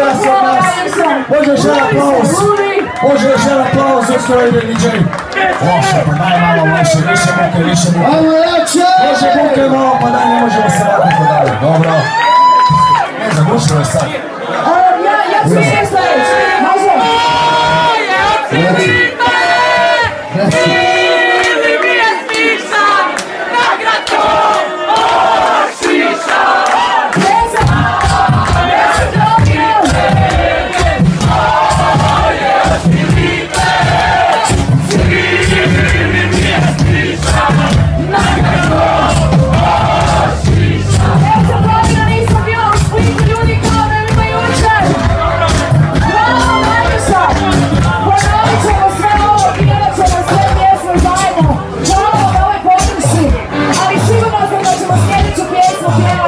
nas od nas. Može još jedan aplauz. Može još jedan aplauz za strojni DJ. Loše, pa daj malo više muke, više muke. Ajmo jače! Može muke malo, pa daj, ne možemo se vratiti dalje. Dobro. Ne zagušilo je sad. Ja ću sve sljedeći. Može?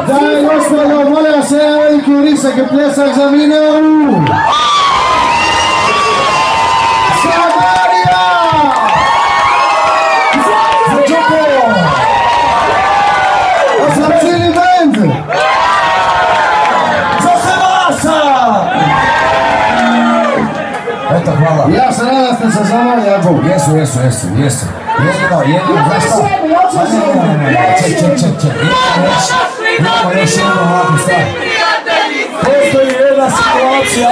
Daj, gospodo, molim vas, jedan veliki urisak i pljesak za Mineu! Samarija! Za Čupo! Za cijeli band! Za Hrvasa! Eto, hvala. Ja se nadam ste se zamali album. Jesu. Jedino, znaš šta? Ček. Imamo još jednu ovakvu stvar. Postoji jedna situacija.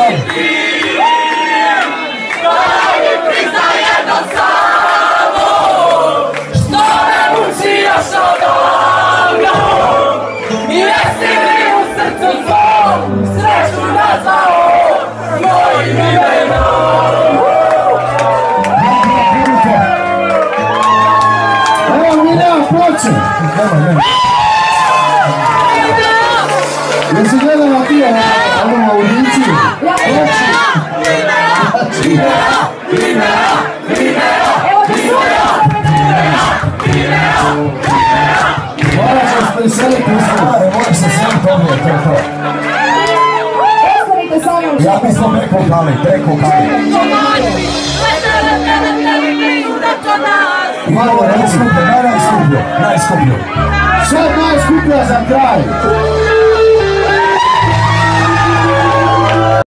Što me muči još odavno, jesi li u srcu svom sreću nazvao mojim imenom? Evo Minea ploče! Jesi gledala ti ono u audiciju? Moraš se preseliti uspjeti. Moraš se seliti ovdje, to je to. Ja mislim preko kali. Malo najskuplju. Sad najskuplja za kraj.